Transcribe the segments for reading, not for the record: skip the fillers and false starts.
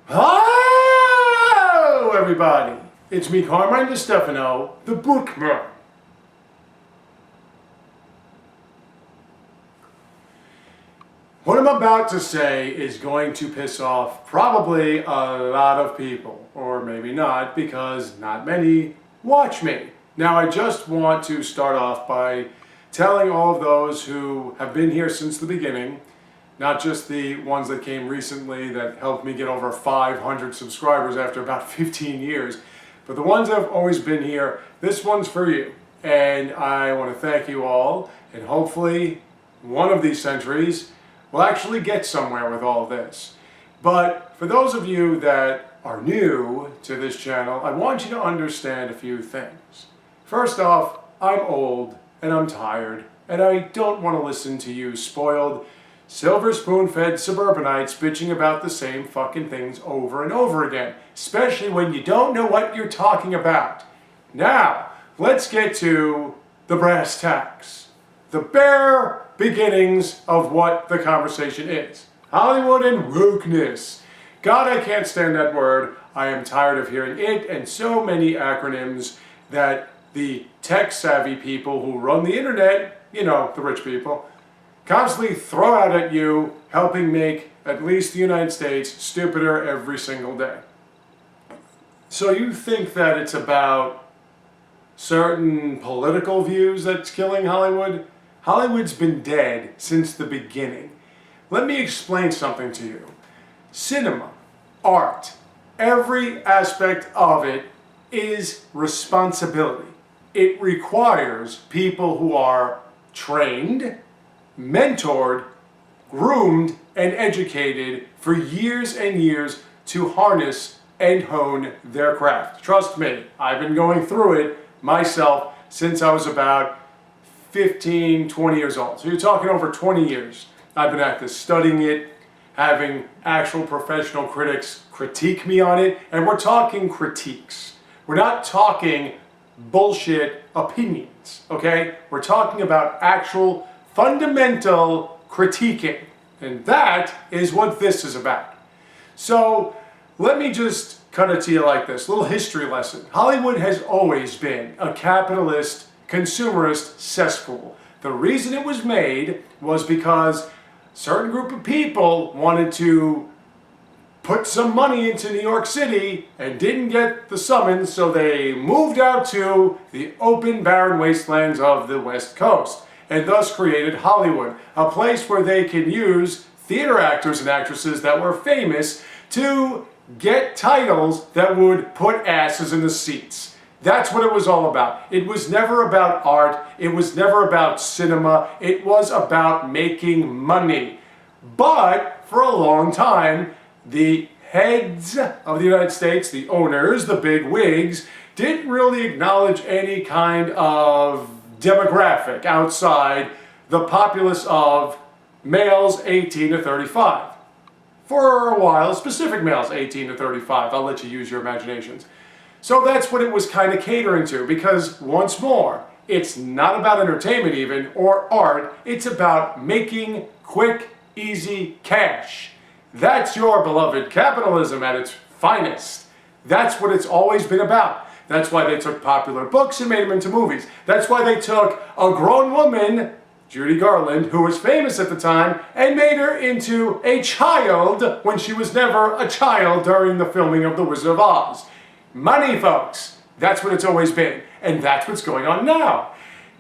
Hello, everybody. It's me, Carmine DeStefano, the bookman. What I'm about to say is going to piss off probably a lot of people, or maybe not, because not many watch me. Now, I just want to start off by telling all of those who have been here since the beginning, not just the ones that came recently that helped me get over 500 subscribers after about 15 years, but the ones that have always been here, this one's for you. And I want to thank you all, and hopefully one of these centuries will actually get somewhere with all of this. But for those of you that are new to this channel, I want you to understand a few things. First off, I'm old and I'm tired, and I don't want to listen to you spoiled, silver spoon-fed suburbanites bitching about the same fucking things over and over again, especially when you don't know what you're talking about. Now, let's get to the brass tacks. The bare beginnings of what the conversation is. Hollywood and wokeness. God, I can't stand that word. I am tired of hearing it and so many acronyms that the tech-savvy people who run the internet, you know, the rich people, constantly throw out at you, helping make at least the United States stupider every single day. So you think that it's about certain political views that's killing Hollywood? Hollywood's been dead since the beginning. Let me explain something to you. Cinema, art, every aspect of it is responsibility. It requires people who are trained, mentored, groomed, and educated for years and years to harness and hone their craft. Trust me, I've been going through it myself since I was about 15, 20 years old. So you're talking over 20 years. I've been at this, studying it, having actual professional critics critique me on it, and we're talking critiques. We're not talking bullshit opinions, okay? We're talking about actual fundamental critiquing, and that is what this is about. So let me just cut it to you like this, little history lesson. Hollywood has always been a capitalist, consumerist cesspool. The reason it was made was because a certain group of people wanted to put some money into New York City and didn't get the summons, so they moved out to the open, barren wastelands of the West Coast, and thus created Hollywood, a place where they can use theater actors and actresses that were famous to get titles that would put asses in the seats. That's what it was all about. It was never about art. It was never about cinema. It was about making money. But for a long time, the heads of the United States, the owners, the big wigs, didn't really acknowledge any kind of demographic outside the populace of males 18 to 35. For a while, specific males 18 to 35. I'll let you use your imaginations. So that's what it was kind of catering to, because once more, it's not about entertainment even, or art, it's about making quick, easy cash. That's your beloved capitalism at its finest. That's what it's always been about. That's why they took popular books and made them into movies. That's why they took a grown woman, Judy Garland, who was famous at the time, and made her into a child when she was never a child during the filming of The Wizard of Oz. Money, folks. That's what it's always been. And that's what's going on now.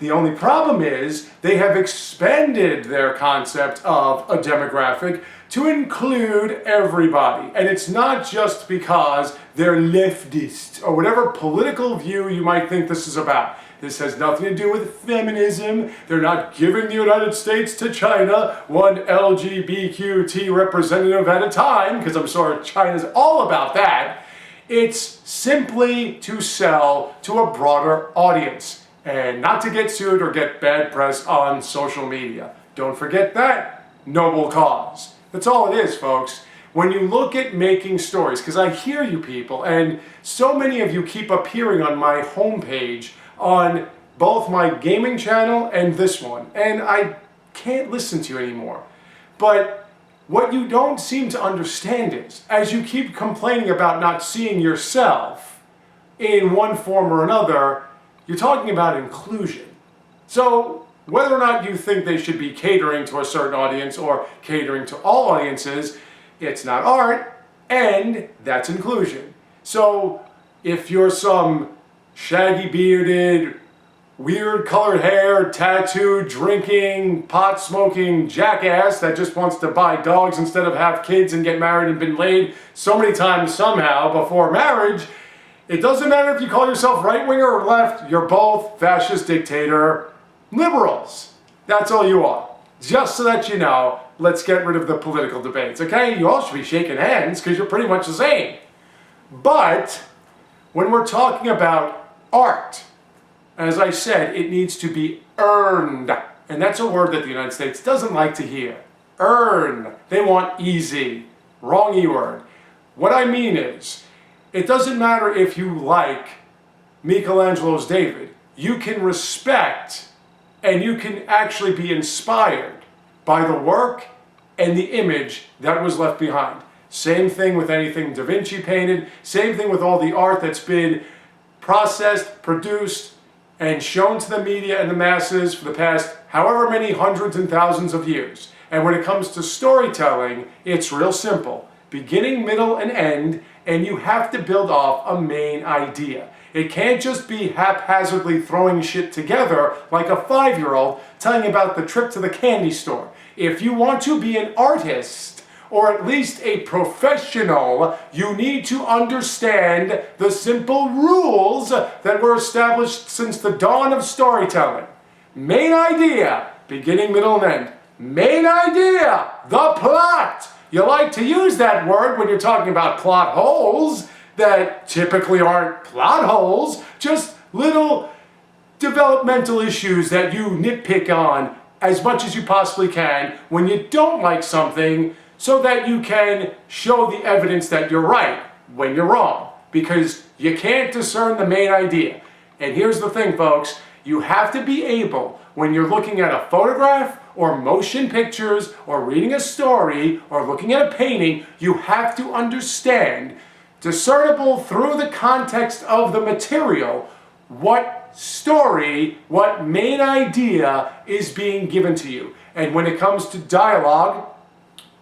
The only problem is they have expanded their concept of a demographic to include everybody. And it's not just because they're leftist or whatever political view you might think this is about. This has nothing to do with feminism. They're not giving the United States to China, one LGBTQ representative at a time, because I'm sure China's all about that. It's simply to sell to a broader audience and not to get sued or get bad press on social media. Don't forget that noble cause. That's all it is, folks. When you look at making stories, because I hear you people, and so many of you keep appearing on my homepage on both my gaming channel and this one, and I can't listen to you anymore. But What you don't seem to understand is, as you keep complaining about not seeing yourself in one form or another, you're talking about inclusion. So whether or not you think they should be catering to a certain audience or catering to all audiences, it's not art, and that's inclusion. So if you're some shaggy bearded, weird colored hair, tattooed, drinking, pot smoking jackass that just wants to buy dogs instead of have kids and get married and been laid so many times somehow before marriage, it doesn't matter if you call yourself right winger or left, you're both fascist dictator liberals. That's all you are. Just so that you know, let's get rid of the political debates, okay? You all should be shaking hands because you're pretty much the same. But when we're talking about art, as I said, it needs to be earned. And that's a word that the United States doesn't like to hear. Earn. They want easy. Wrong E word. What I mean is, it doesn't matter if you like Michelangelo's David. You can respect and you can actually be inspired by the work and the image that was left behind. Same thing with anything Da Vinci painted. Same thing with all the art that's been processed, produced, and shown to the media and the masses for the past however many hundreds and thousands of years. And when it comes to storytelling, it's real simple. Beginning, middle, and end, and you have to build off a main idea. It can't just be haphazardly throwing shit together like a 5-year-old telling about the trip to the candy store. If you want to be an artist, or at least a professional, you need to understand the simple rules that were established since the dawn of storytelling. Main idea, beginning, middle, and end. Main idea, the plot. You like to use that word when you're talking about plot holes that typically aren't plot holes, just little developmental issues that you nitpick on as much as you possibly can when you don't like something, so that you can show the evidence that you're right when you're wrong, because you can't discern the main idea. And here's the thing, folks, you have to be able, when you're looking at a photograph or motion pictures or reading a story or looking at a painting, you have to understand, discernible through the context of the material, what story, what main idea is being given to you. And when it comes to dialogue,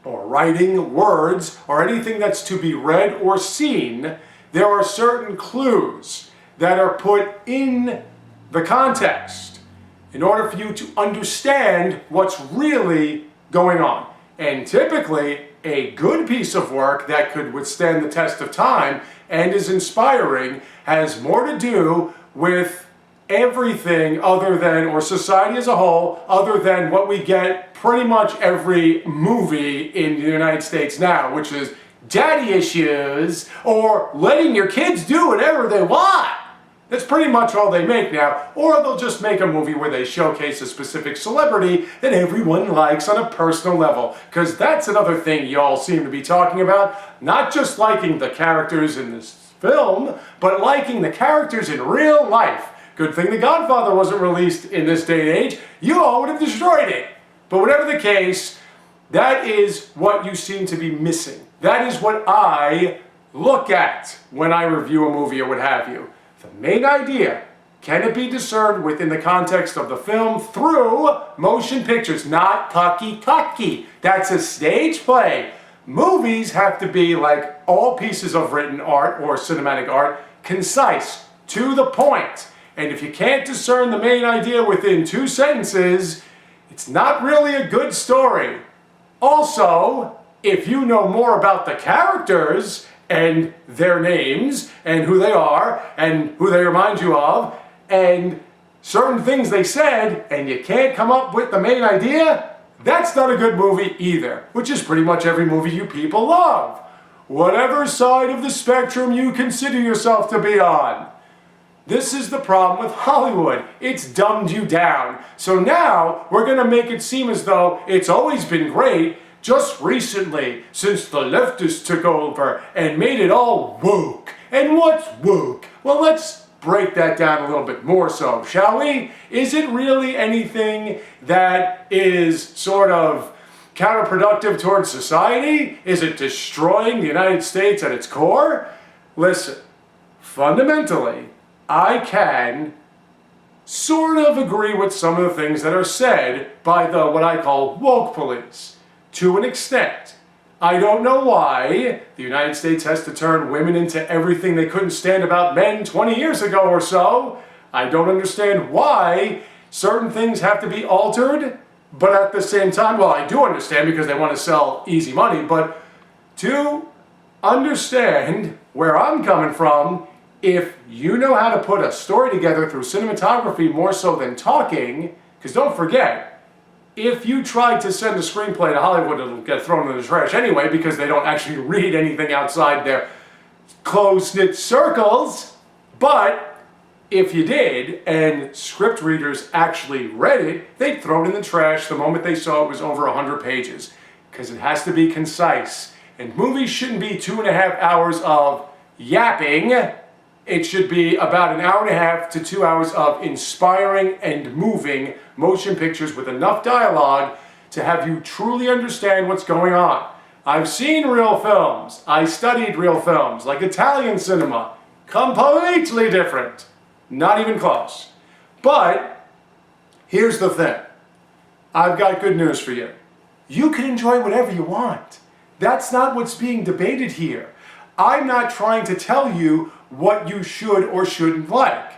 or writing, words, or anything that's to be read or seen, there are certain clues that are put in the context in order for you to understand what's really going on. And typically, a good piece of work that could withstand the test of time and is inspiring has more to do with everything other than, or society as a whole, other than what we get pretty much every movie in the United States now, which is daddy issues or letting your kids do whatever they want. That's pretty much all they make now. Or they'll just make a movie where they showcase a specific celebrity that everyone likes on a personal level. Because that's another thing y'all seem to be talking about. Not just liking the characters in this film, but liking the characters in real life. Good thing The Godfather wasn't released in this day and age. You all would have destroyed it. But whatever the case, that is what you seem to be missing. That is what I look at when I review a movie or what have you. The main idea, can it be discerned within the context of the film through motion pictures, not talkie-talkie. That's a stage play. Movies have to be, like all pieces of written art or cinematic art, concise, to the point. And if you can't discern the main idea within 2 sentences, it's not really a good story. Also, if you know more about the characters and their names and who they are and who they remind you of and certain things they said, and you can't come up with the main idea, that's not a good movie either, which is pretty much every movie you people love. Whatever side of the spectrum you consider yourself to be on. This is the problem with Hollywood. It's dumbed you down. So now we're going to make it seem as though it's always been great, just recently, since the leftists took over and made it all woke. And what's woke? Well, let's break that down a little bit more so, shall we? Is it really anything that is sort of counterproductive towards society? Is it destroying the United States at its core? Listen, fundamentally, I can sort of agree with some of the things that are said by the what I call woke police, to an extent. I don't know why the United States has to turn women into everything they couldn't stand about men 20 years ago or so. I don't understand why certain things have to be altered, but at the same time, well, I do understand because they want to sell easy money, but to understand where I'm coming from, if you know how to put a story together through cinematography more so than talking, because don't forget, if you try to send a screenplay to Hollywood, it'll get thrown in the trash anyway because they don't actually read anything outside their close-knit circles. But if you did, and script readers actually read it, they'd throw it in the trash the moment they saw it was over 100 pages. Because it has to be concise. And movies shouldn't be 2.5 hours of yapping. It should be about 1.5 hours to 2 hours of inspiring and moving motion pictures with enough dialogue to have you truly understand what's going on. I've seen real films. I studied real films, like Italian cinema. Completely different. Not even close. But here's the thing. I've got good news for you. You can enjoy whatever you want. That's not what's being debated here. I'm not trying to tell you what you should or shouldn't like.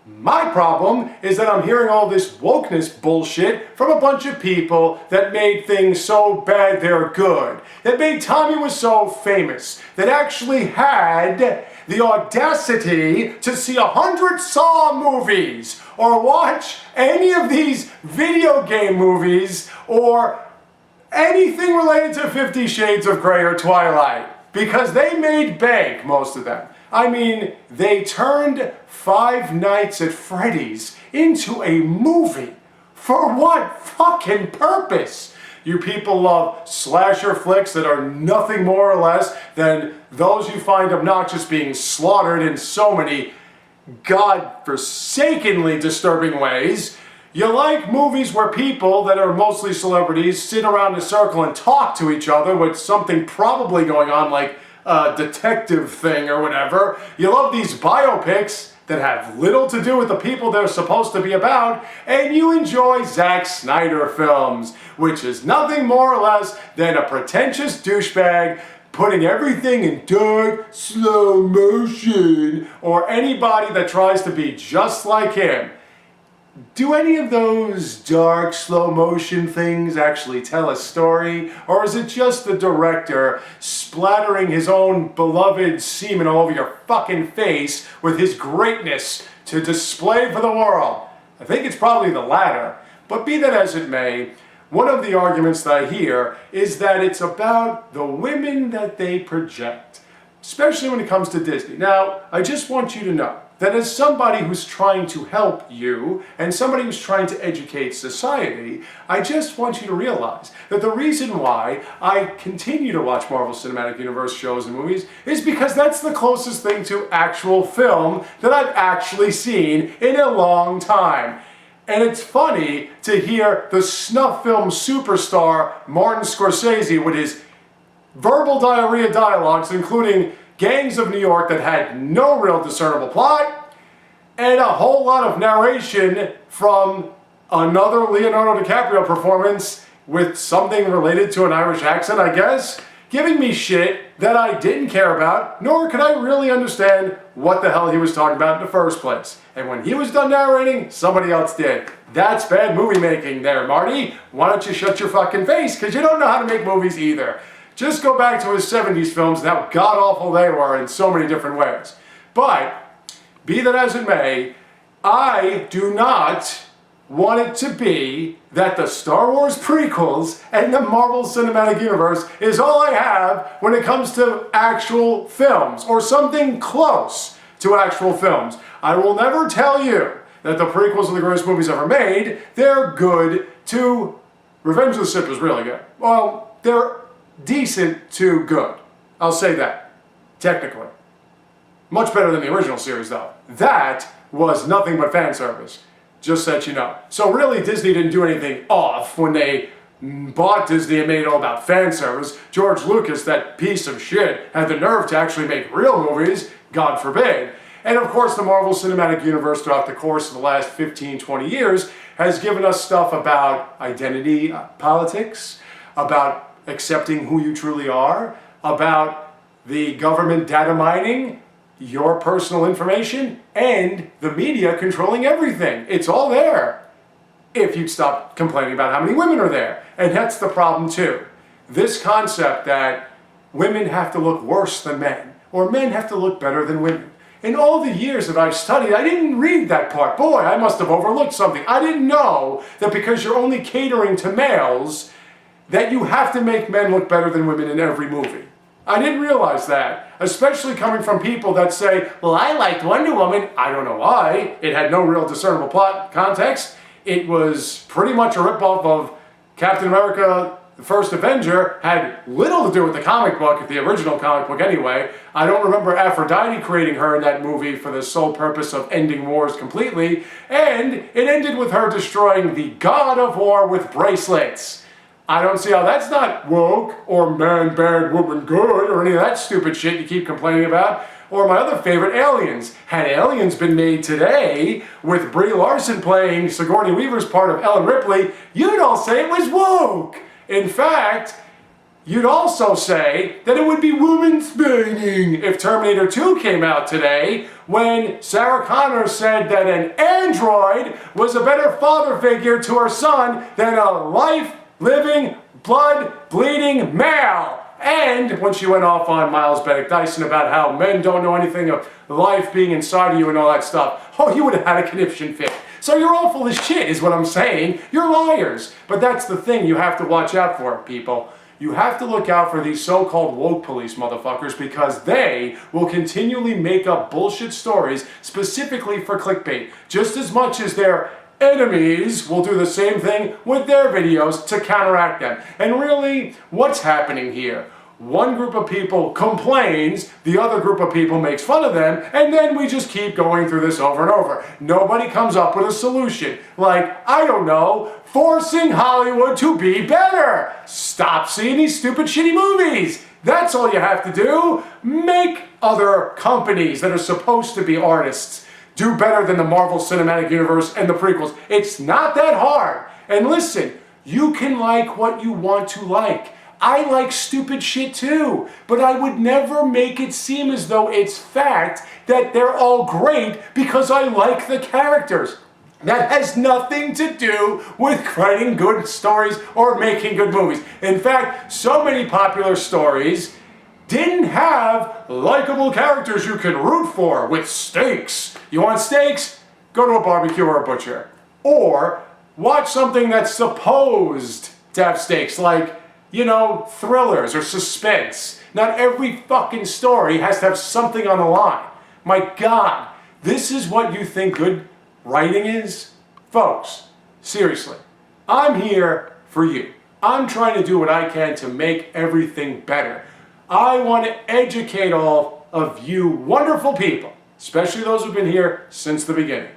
My problem is that I'm hearing all this wokeness bullshit from a bunch of people that made things so bad they're good, that made Tommy Was So Famous, that actually had the audacity to see 100 Saw movies or watch any of these video game movies or anything related to 50 Shades of Grey or Twilight, because they made bank, most of them. I mean, they turned Five Nights at Freddy's into a movie. For what fucking purpose? You people love slasher flicks that are nothing more or less than those you find obnoxious being slaughtered in so many godforsakenly disturbing ways. You like movies where people that are mostly celebrities sit around in a circle and talk to each other with something probably going on, like a detective thing or whatever. You love these biopics that have little to do with the people they're supposed to be about, and you enjoy Zack Snyder films, which is nothing more or less than a pretentious douchebag putting everything in dark, slow motion, or anybody that tries to be just like him. Do any of those dark, slow motion things actually tell a story? Or is it just the director splattering his own beloved semen all over your fucking face with his greatness to display for the world? I think it's probably the latter. But be that as it may, one of the arguments that I hear is that it's about the women that they project, especially when it comes to Disney. Now, I just want you to know that as somebody who's trying to help you and somebody who's trying to educate society, I just want you to realize that the reason why I continue to watch Marvel Cinematic Universe shows and movies is because that's the closest thing to actual film that I've actually seen in a long time. And it's funny to hear the snuff film superstar Martin Scorsese with his verbal diarrhea dialogues, including Gangs of New York that had no real discernible plot, and a whole lot of narration from another Leonardo DiCaprio performance with something related to an Irish accent, I guess, giving me shit that I didn't care about, nor could I really understand what the hell he was talking about in the first place. And when he was done narrating, somebody else did. That's bad movie making there, Marty. Why don't you shut your fucking face, because you don't know how to make movies either. Just go back to his 70s films and how god-awful they were in so many different ways. But, be that as it may, I do not want it to be that the Star Wars prequels and the Marvel Cinematic Universe is all I have when it comes to actual films, or something close to actual films. I will never tell you that the prequels are the greatest movies ever made. They're good to... Revenge of the Sith was really good. Well, they're decent to good. I'll say that. Technically. Much better than the original series, though. That was nothing but fan service. Just so that you know. So really, Disney didn't do anything off when they bought Disney and made it all about fan service. George Lucas, that piece of shit, had the nerve to actually make real movies, God forbid. And of course, the Marvel Cinematic Universe throughout the course of the last 15, 20 years has given us stuff about identity politics, about accepting who you truly are, about the government data mining your personal information, and the media controlling everything. It's all there. If you'd stop complaining about how many women are there. And that's the problem too. This concept that women have to look worse than men, or men have to look better than women. In all the years that I've studied, I didn't read that part. Boy, I must have overlooked something. I didn't know that because you're only catering to males, that you have to make men look better than women in every movie. I didn't realize that, especially coming from people that say, well, I liked Wonder Woman. I don't know why. It had no real discernible plot context. It was pretty much a ripoff of Captain America, the First Avenger, had little to do with the comic book, the original comic book anyway. I don't remember Aphrodite creating her in that movie for the sole purpose of ending wars completely. And it ended with her destroying the god of war with bracelets. I don't see how that's not woke, or man bad, woman good, or any of that stupid shit you keep complaining about. Or my other favorite, Aliens. Had Aliens been made today, with Brie Larson playing Sigourney Weaver's part of Ellen Ripley, you'd all say it was woke. In fact, you'd also say that it would be woman-splaining if Terminator 2 came out today, when Sarah Connor said that an android was a better father figure to her son than a life-living, blood-bleeding male. And when she went off on Miles Bennett Dyson about how men don't know anything of life being inside of you and all that stuff, oh, you would have had a conniption fit. So you're all full of shit is what I'm saying. You're liars. But that's the thing you have to watch out for, people. You have to look out for these so-called woke police motherfuckers, because they will continually make up bullshit stories specifically for clickbait, just as much as their enemies will do the same thing with their videos to counteract them. And really, what's happening here? One group of people complains, the other group of people makes fun of them, and then we just keep going through this over and over. Nobody comes up with a solution. Like, I don't know, forcing Hollywood to be better. Stop seeing these stupid shitty movies. That's all you have to do. Make other companies that are supposed to be artists do better than the Marvel Cinematic Universe and the prequels. It's not that hard. And listen, you can like what you want to like. I like stupid shit too, but I would never make it seem as though it's fact that they're all great because I like the characters. That has nothing to do with writing good stories or making good movies. In fact, so many popular stories didn't have likable characters you can root for with stakes. You want stakes? Go to a barbecue or a butcher. Or watch something that's supposed to have stakes, like, you know, thrillers or suspense. Not every fucking story has to have something on the line. My God, this is what you think good writing is? Folks, seriously, I'm here for you. I'm trying to do what I can to make everything better. I want to educate all of you wonderful people, especially those who've been here since the beginning.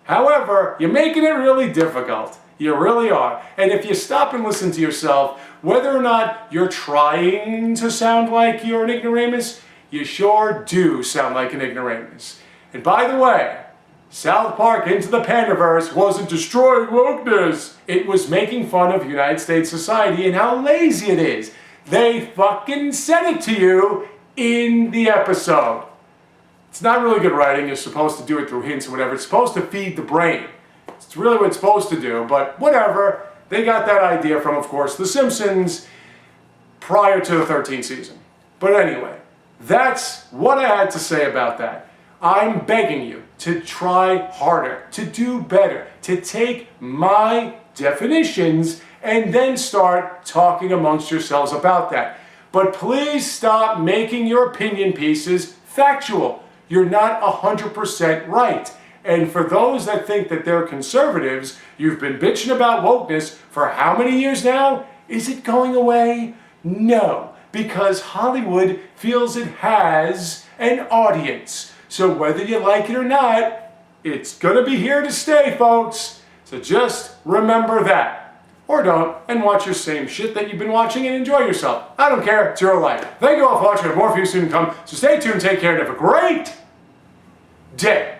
However, you're making it really difficult. You really are. And if you stop and listen to yourself, whether or not you're trying to sound like you're an ignoramus, you sure do sound like an ignoramus. And by the way, South Park Into the Pandaverse wasn't destroying wokeness. It was making fun of United States society and how lazy it is. They fucking said it to you in the episode. It's not really good writing. You're supposed to do it through hints or whatever. It's supposed to feed the brain. It's really what it's supposed to do, but whatever. They got that idea from, of course, The Simpsons prior to the 13th season. But anyway, that's what I had to say about that. I'm begging you to try harder, to do better, to take my definitions and then start talking amongst yourselves about that. But please stop making your opinion pieces factual. You're not 100% right. And for those that think that they're conservatives, you've been bitching about wokeness for how many years now? Is it going away? No, because Hollywood feels it has an audience. So whether you like it or not, it's gonna be here to stay, folks. So just remember that. or don't, and watch your same shit that you've been watching and enjoy yourself. I don't care, it's your life. Thank you all for watching, and more for you soon to come, so stay tuned, take care, and have a great day.